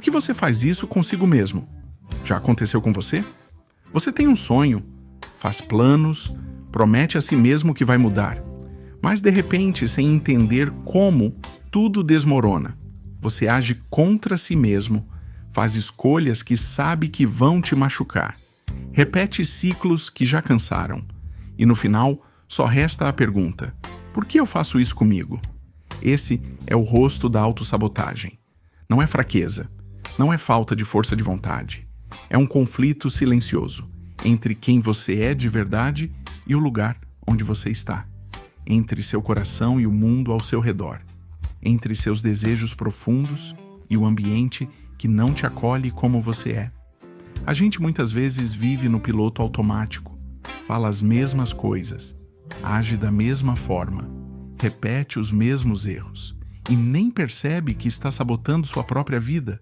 que você faz isso consigo mesmo? Já aconteceu com você? Você tem um sonho, faz planos, promete a si mesmo que vai mudar, mas de repente, sem entender como, tudo desmorona. Você age contra si mesmo, faz escolhas que sabe que vão te machucar, repete ciclos que já cansaram, e no final só resta a pergunta: por que eu faço isso comigo? Esse é o rosto da autossabotagem. Não é fraqueza, não é falta de força de vontade. É um conflito silencioso entre quem você é de verdade e o lugar onde você está, entre seu coração e o mundo ao seu redor, entre seus desejos profundos e o ambiente que não te acolhe como você é. A gente muitas vezes vive no piloto automático, fala as mesmas coisas, age da mesma forma, repete os mesmos erros e nem percebe que está sabotando sua própria vida,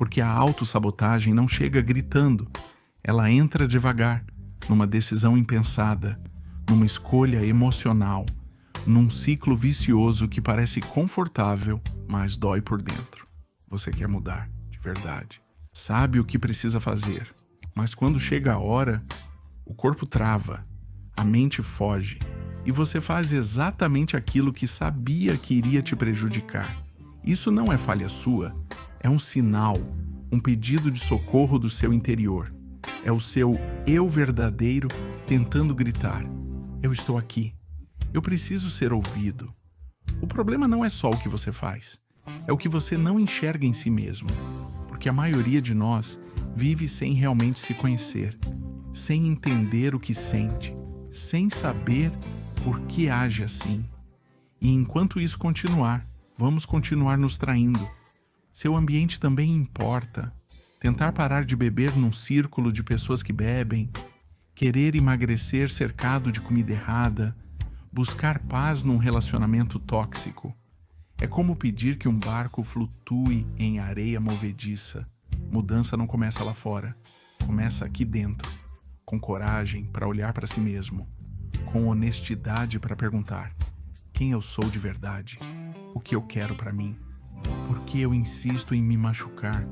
porque a autossabotagem não chega gritando, ela entra devagar, numa decisão impensada, numa escolha emocional, num ciclo vicioso que parece confortável, mas dói por dentro. Você quer mudar, de verdade. Sabe o que precisa fazer, mas quando chega a hora, o corpo trava, a mente foge, e você faz exatamente aquilo que sabia que iria te prejudicar. Isso não é falha sua, é um sinal, um pedido de socorro do seu interior. É o seu eu verdadeiro tentando gritar: eu estou aqui, eu preciso ser ouvido. O problema não é só o que você faz, é o que você não enxerga em si mesmo, porque a maioria de nós vive sem realmente se conhecer, sem entender o que sente, sem saber por que age assim. E enquanto isso continuar, vamos continuar nos traindo. Seu ambiente também importa. Tentar parar de beber num círculo de pessoas que bebem, querer emagrecer cercado de comida errada, buscar paz num relacionamento tóxico. É como pedir que um barco flutue em areia movediça. Mudança não começa lá fora, começa aqui dentro, com coragem para olhar para si mesmo, com honestidade para perguntar: quem eu sou de verdade? O que eu quero para mim? Por que eu insisto em me machucar?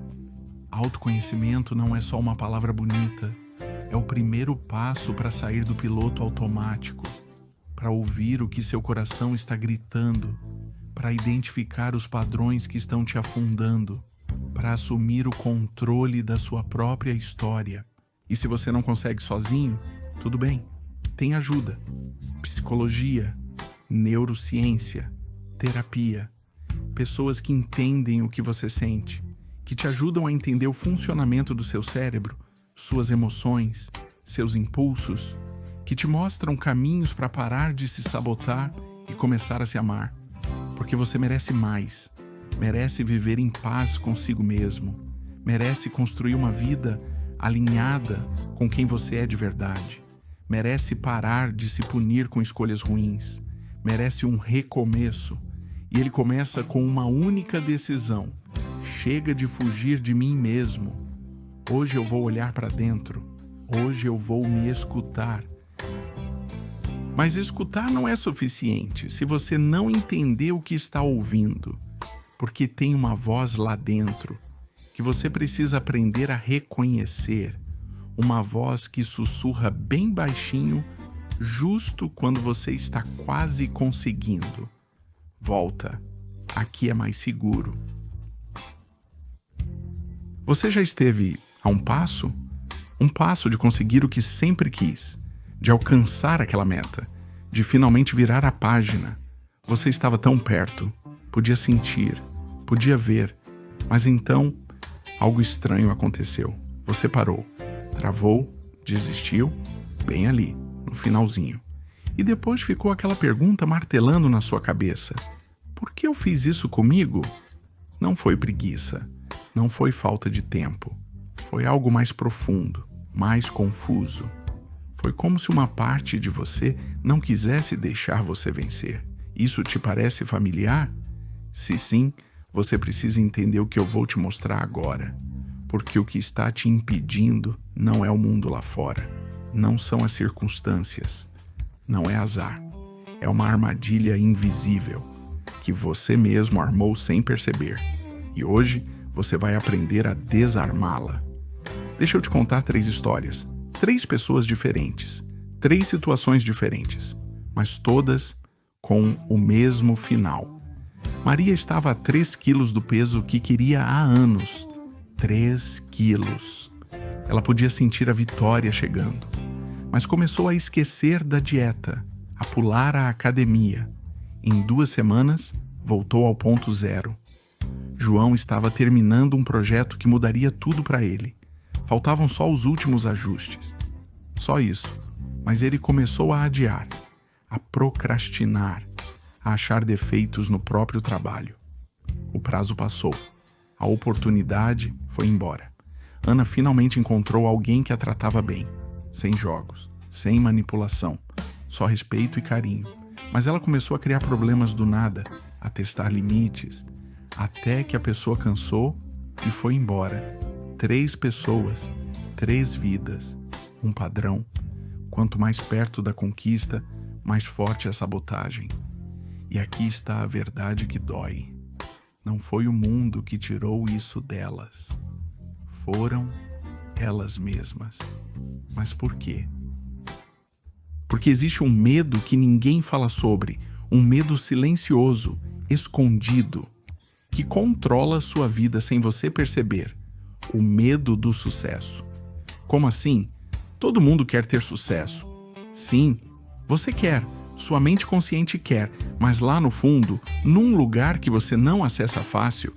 Autoconhecimento não é só uma palavra bonita, é o primeiro passo para sair do piloto automático, para ouvir o que seu coração está gritando, para identificar os padrões que estão te afundando, para assumir o controle da sua própria história. E se você não consegue sozinho, tudo bem, tem ajuda. Psicologia, neurociência, terapia, pessoas que entendem o que você sente, que te ajudam a entender o funcionamento do seu cérebro, suas emoções, seus impulsos, que te mostram caminhos para parar de se sabotar e começar a se amar. Porque você merece mais, merece viver em paz consigo mesmo, merece construir uma vida alinhada com quem você é de verdade, merece parar de se punir com escolhas ruins, merece um recomeço. E ele começa com uma única decisão: chega de fugir de mim mesmo. Hoje eu vou olhar para dentro. Hoje eu vou me escutar. Mas escutar não é suficiente se você não entender o que está ouvindo, porque tem uma voz lá dentro que você precisa aprender a reconhecer, uma voz que sussurra bem baixinho justo quando você está quase conseguindo. Volta, aqui é mais seguro. Você já esteve a um passo de conseguir o que sempre quis, de alcançar aquela meta, de finalmente virar a página. Você estava tão perto, podia sentir, podia ver, mas então algo estranho aconteceu. Você parou, travou, desistiu, bem ali, no finalzinho. E depois ficou aquela pergunta martelando na sua cabeça: por que eu fiz isso comigo? Não foi preguiça, não foi falta de tempo. Foi algo mais profundo, mais confuso. Foi como se uma parte de você não quisesse deixar você vencer. Isso te parece familiar? Se sim, você precisa entender o que eu vou te mostrar agora. Porque o que está te impedindo não é o mundo lá fora. Não são as circunstâncias. Não é azar. É uma armadilha invisível que você mesmo armou sem perceber. E hoje você vai aprender a desarmá-la. Deixa eu te contar 3 histórias. 3 pessoas diferentes, 3 situações diferentes, mas todas com o mesmo final. Maria estava a 3 quilos do peso que queria há anos. 3 quilos. Ela podia sentir a vitória chegando, mas começou a esquecer da dieta, a pular a academia. Em 2 semanas, voltou ao ponto zero. João estava terminando um projeto que mudaria tudo para ele. Faltavam só os últimos ajustes. Só isso. Mas ele começou a adiar, a procrastinar, a achar defeitos no próprio trabalho. O prazo passou. A oportunidade foi embora. Ana finalmente encontrou alguém que a tratava bem. Sem jogos, sem manipulação, só respeito e carinho. Mas ela começou a criar problemas do nada, a testar limites, até que a pessoa cansou e foi embora. 3 pessoas, 3 vidas, um padrão. Quanto mais perto da conquista, mais forte a sabotagem. E aqui está a verdade que dói. Não foi o mundo que tirou isso delas. Foram elas mesmas. Mas por quê? Porque existe um medo que ninguém fala sobre, um medo silencioso, escondido, que controla sua vida sem você perceber. O medo do sucesso. Como assim? Todo mundo quer ter sucesso. Sim, você quer, sua mente consciente quer, mas lá no fundo, num lugar que você não acessa fácil,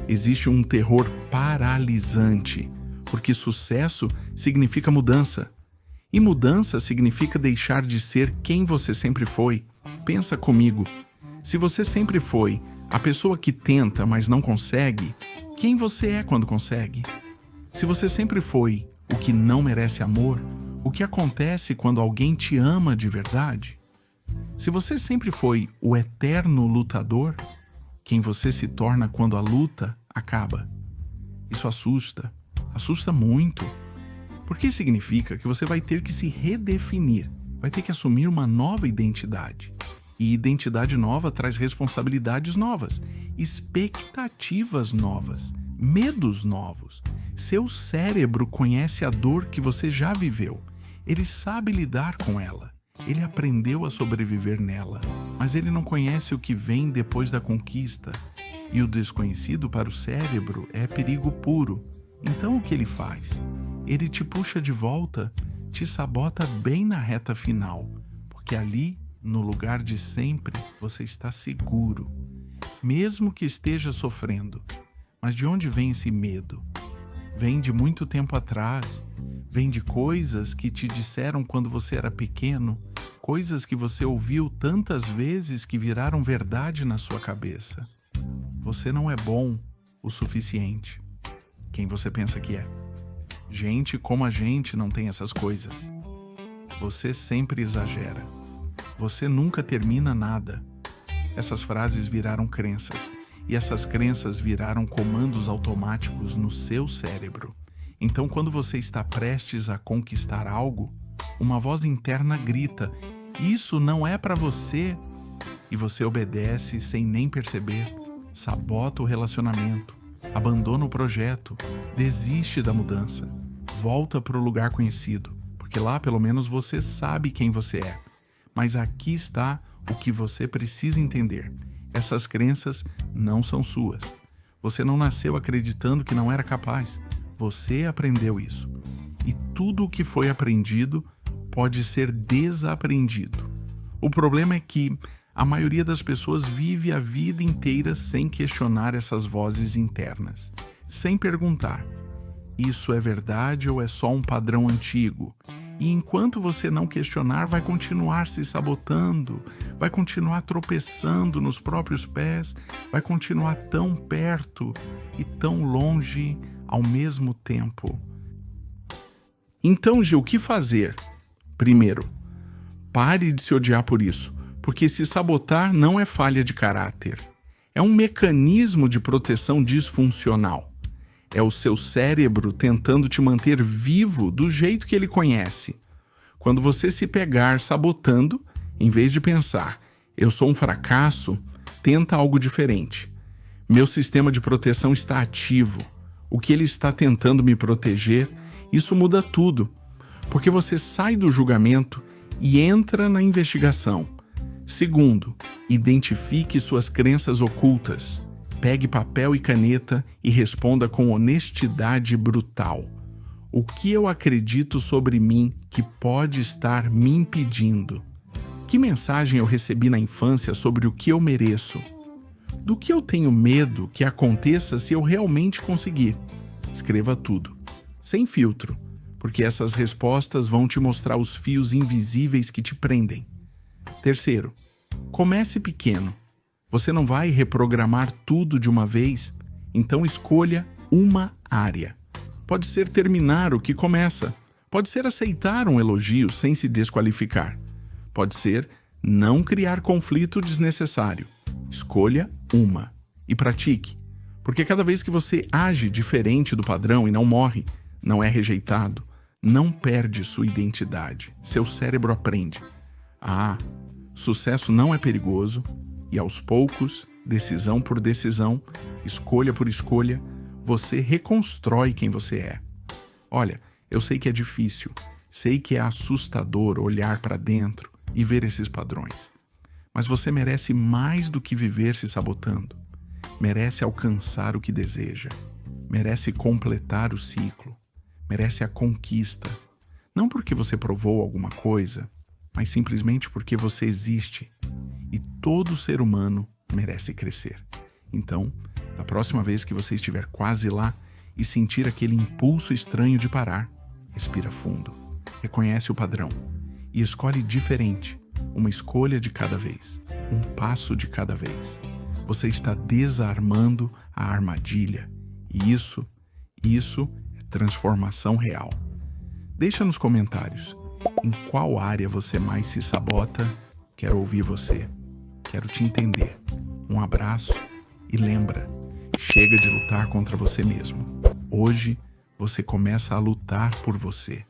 existe um terror paralisante, porque sucesso significa mudança. E mudança significa deixar de ser quem você sempre foi. Pensa comigo, se você sempre foi a pessoa que tenta, mas não consegue, quem você é quando consegue? Se você sempre foi o que não merece amor, o que acontece quando alguém te ama de verdade? Se você sempre foi o eterno lutador, quem você se torna quando a luta acaba? Isso assusta muito, porque significa que você vai ter que se redefinir, vai ter que assumir uma nova identidade. E identidade nova traz responsabilidades novas, expectativas novas, medos novos. Seu cérebro conhece a dor que você já viveu. Ele sabe lidar com ela. Ele aprendeu a sobreviver nela. Mas ele não conhece o que vem depois da conquista. E o desconhecido para o cérebro é perigo puro. Então o que ele faz? Ele te puxa de volta, te sabota bem na reta final. Porque ali, no lugar de sempre, você está seguro. Mesmo que esteja sofrendo. Mas de onde vem esse medo? Vem de muito tempo atrás, vem de coisas que te disseram quando você era pequeno, coisas que você ouviu tantas vezes que viraram verdade na sua cabeça. Você não é bom o suficiente. Quem você pensa que é? Gente como a gente não tem essas coisas. Você sempre exagera. Você nunca termina nada. Essas frases viraram crenças. E essas crenças viraram comandos automáticos no seu cérebro. Então, quando você está prestes a conquistar algo, uma voz interna grita: "Isso não é para você!" E você obedece sem nem perceber, sabota o relacionamento, abandona o projeto, desiste da mudança, volta para o lugar conhecido, porque lá pelo menos você sabe quem você é. Mas aqui está o que você precisa entender. Essas crenças não são suas. Você não nasceu acreditando que não era capaz. Você aprendeu isso. E tudo o que foi aprendido pode ser desaprendido. O problema é que a maioria das pessoas vive a vida inteira sem questionar essas vozes internas, sem perguntar: isso é verdade ou é só um padrão antigo? E enquanto você não questionar, vai continuar se sabotando, vai continuar tropeçando nos próprios pés, vai continuar tão perto e tão longe ao mesmo tempo. Então, Gil, o que fazer? Primeiro, pare de se odiar por isso, porque se sabotar não é falha de caráter. É um mecanismo de proteção disfuncional. É o seu cérebro tentando te manter vivo do jeito que ele conhece. Quando você se pegar sabotando, em vez de pensar, eu sou um fracasso, tenta algo diferente. Meu sistema de proteção está ativo. O que ele está tentando me proteger, isso muda tudo. Porque você sai do julgamento e entra na investigação. Segundo, identifique suas crenças ocultas. Pegue papel e caneta e responda com honestidade brutal. O que eu acredito sobre mim que pode estar me impedindo? Que mensagem eu recebi na infância sobre o que eu mereço? Do que eu tenho medo que aconteça se eu realmente conseguir? Escreva tudo, sem filtro, porque essas respostas vão te mostrar os fios invisíveis que te prendem. Terceiro, comece pequeno. Você não vai reprogramar tudo de uma vez, então escolha uma área. Pode ser terminar o que começa. Pode ser aceitar um elogio sem se desqualificar. Pode ser não criar conflito desnecessário. Escolha uma e pratique, porque cada vez que você age diferente do padrão e não morre, não é rejeitado, não perde sua identidade. Seu cérebro aprende. Sucesso não é perigoso e aos poucos, decisão por decisão, escolha por escolha, você reconstrói quem você é. Olha, eu sei que é difícil, sei que é assustador olhar para dentro e ver esses padrões. Mas você merece mais do que viver se sabotando. Merece alcançar o que deseja. Merece completar o ciclo. Merece a conquista. Não porque você provou alguma coisa, mas simplesmente porque você existe. E todo ser humano merece crescer. Então, da próxima vez que você estiver quase lá e sentir aquele impulso estranho de parar, respira fundo, reconhece o padrão e escolhe diferente, uma escolha de cada vez, um passo de cada vez. Você está desarmando a armadilha e isso é transformação real. Deixa nos comentários em qual área você mais se sabota. Quero ouvir você, quero te entender. Um abraço e lembra, chega de lutar contra você mesmo. Hoje você começa a lutar por você.